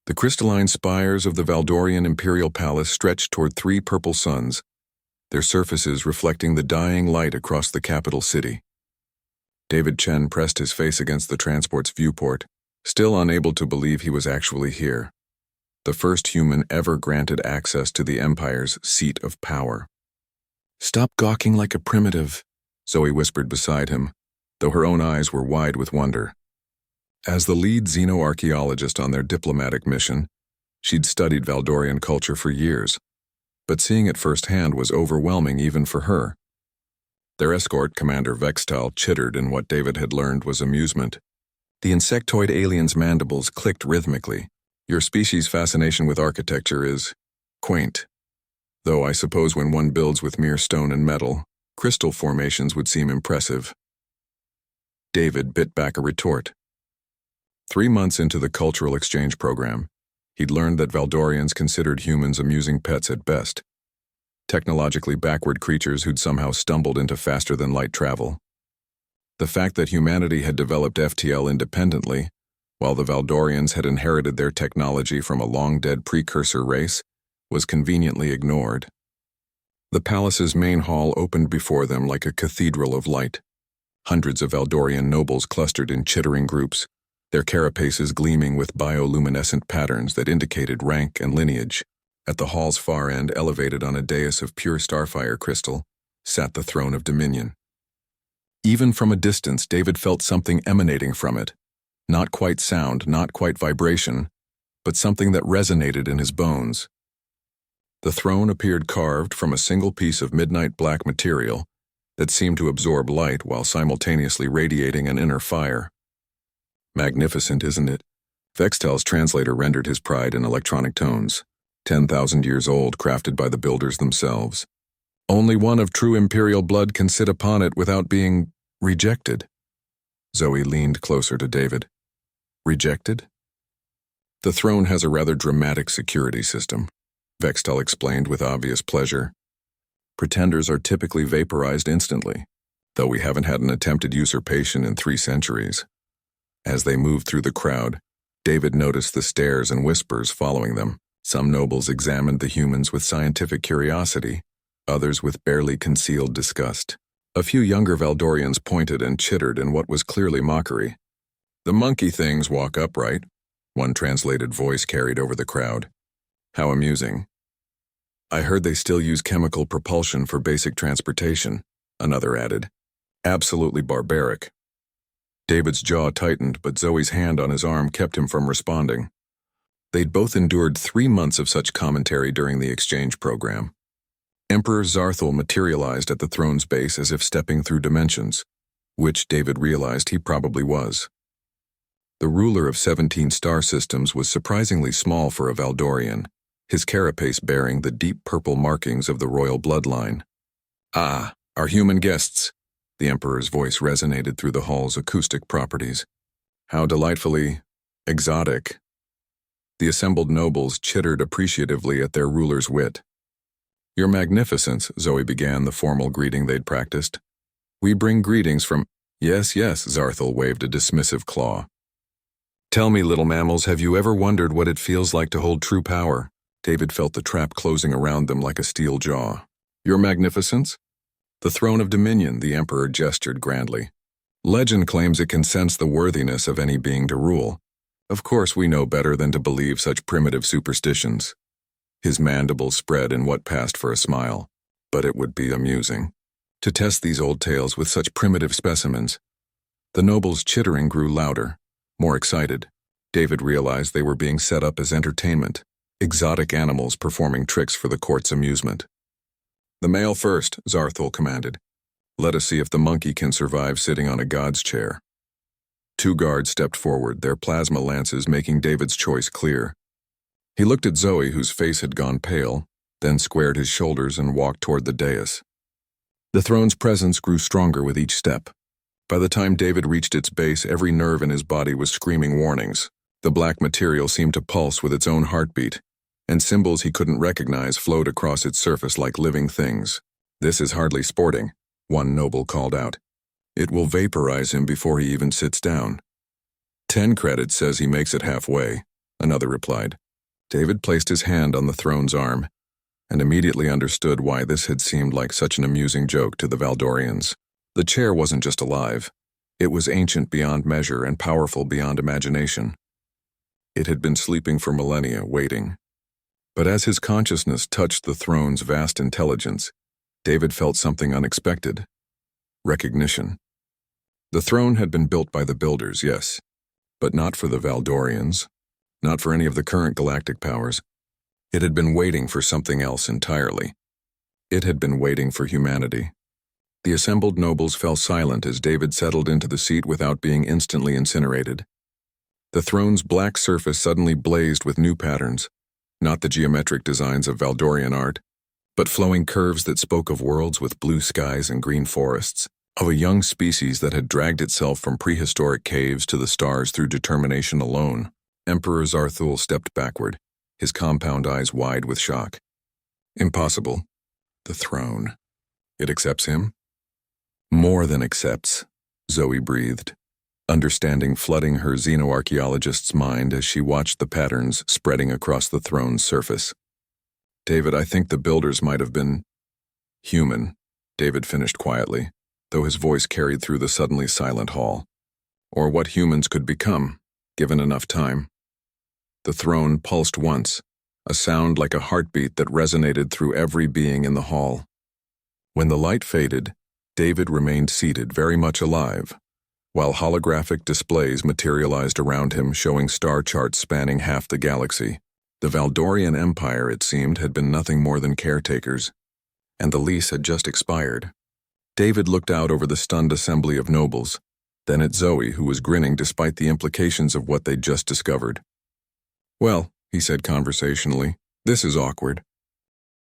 The crystalline spires of the Valdorian imperial palace stretched toward three purple suns, their surfaces reflecting the dying light across the capital city. David Chen pressed his face against the transport's viewport, still unable to believe he was actually here. The first human ever granted access to the Empire's seat of power. "Stop gawking like a primitive," Zoe whispered beside him, though her own eyes were wide with wonder. As the lead xenoarchaeologist on their diplomatic mission, she'd studied Valdorian culture for years, but seeing it firsthand was overwhelming even for her. Their escort, Commander Vextal, chittered in what David had learned was amusement. The insectoid alien's mandibles clicked rhythmically. "Your species' fascination with architecture is quaint. Though I suppose when one builds with mere stone and metal, crystal formations would seem impressive." David bit back a retort. 3 months into the cultural exchange program, he'd learned that Valdorians considered humans amusing pets at best, technologically backward creatures who'd somehow stumbled into faster-than-light travel. The fact that humanity had developed FTL independently, while the Valdorians had inherited their technology from a long-dead precursor race, was conveniently ignored. The palace's main hall opened before them like a cathedral of light. Hundreds of Valdorian nobles clustered in chittering groups, their carapaces gleaming with bioluminescent patterns that indicated rank and lineage. At the hall's far end, elevated on a dais of pure starfire crystal, sat the throne of dominion. Even from a distance, David felt something emanating from it. Not quite sound, not quite vibration, but something that resonated in his bones. The throne appeared carved from a single piece of midnight black material that seemed to absorb light while simultaneously radiating an inner fire. "Magnificent, isn't it?" Vextal's translator rendered his pride in electronic tones. 10,000 years old, crafted by the builders themselves. "Only one of true imperial blood can sit upon it without being rejected." Zoe leaned closer to David. "Rejected?" "The throne has a rather dramatic security system," Vextal explained with obvious pleasure. "Pretenders are typically vaporized instantly, though we haven't had an attempted usurpation in 3 centuries. As they moved through the crowd, David noticed the stares and whispers following them. Some nobles examined the humans with scientific curiosity, others with barely concealed disgust. A few younger Valdorians pointed and chittered in what was clearly mockery. "The monkey things walk upright," one translated voice carried over the crowd. "How amusing." "I heard they still use chemical propulsion for basic transportation," another added. "Absolutely barbaric." David's jaw tightened, but Zoe's hand on his arm kept him from responding. They'd both endured 3 months of such commentary during the exchange program. Emperor Zarthal materialized at the throne's base as if stepping through dimensions, which David realized he probably was. The ruler of 17 star systems was surprisingly small for a Valdorian, his carapace bearing the deep purple markings of the royal bloodline. "Ah, our human guests," the Emperor's voice resonated through the hall's acoustic properties. "How delightfully exotic." The assembled nobles chittered appreciatively at their ruler's wit. "Your Magnificence," Zoe began the formal greeting they'd practiced. "We bring greetings from—" "Yes, yes," Zarthal waved a dismissive claw. "Tell me, little mammals, have you ever wondered what it feels like to hold true power?" David felt the trap closing around them like a steel jaw. "Your Magnificence?" "The throne of dominion," the Emperor gestured grandly. "Legend claims it can sense the worthiness of any being to rule. Of course we know better than to believe such primitive superstitions." His mandibles spread in what passed for a smile. But it would be amusing to test these old tales with such primitive specimens. The nobles' chittering grew louder, more excited. David realized they were being set up as entertainment, exotic animals performing tricks for the court's amusement. "The male first," Zarthal commanded. "Let us see if the monkey can survive sitting on a god's chair." 2 guards stepped forward, their plasma lances making David's choice clear. He looked at Zoe, whose face had gone pale, then squared his shoulders and walked toward the dais. The throne's presence grew stronger with each step. By the time David reached its base, every nerve in his body was screaming warnings. The black material seemed to pulse with its own heartbeat, and symbols he couldn't recognize flowed across its surface like living things. "This is hardly sporting," one noble called out. "It will vaporize him before he even sits down." 10 credits says he makes it halfway," another replied. David placed his hand on the throne's arm, and immediately understood why this had seemed like such an amusing joke to the Valdorians. The chair wasn't just alive. It was ancient beyond measure and powerful beyond imagination. It had been sleeping for millennia, waiting. But as his consciousness touched the throne's vast intelligence, David felt something unexpected. Recognition. The throne had been built by the builders, yes, but not for the Valdorians, not for any of the current galactic powers. It had been waiting for something else entirely. It had been waiting for humanity. The assembled nobles fell silent as David settled into the seat without being instantly incinerated. The throne's black surface suddenly blazed with new patterns, not the geometric designs of Valdorian art, but flowing curves that spoke of worlds with blue skies and green forests, of a young species that had dragged itself from prehistoric caves to the stars through determination alone. Emperor Zarthul stepped backward, his compound eyes wide with shock. Impossible. The throne. It accepts him? More than accepts, Zoe breathed, understanding flooding her xenoarchaeologist's mind as she watched the patterns spreading across the throne's surface. David, I think the builders might have been human, David finished quietly, though his voice carried through the suddenly silent hall. Or what humans could become, given enough time. The throne pulsed once, a sound like a heartbeat that resonated through every being in the hall. When the light faded, David remained seated, very much alive, while holographic displays materialized around him showing star charts spanning half the galaxy. The Valdorian Empire, it seemed, had been nothing more than caretakers, and the lease had just expired. David looked out over the stunned assembly of nobles, then at Zoe, who was grinning despite the implications of what they'd just discovered. Well, he said conversationally, this is awkward.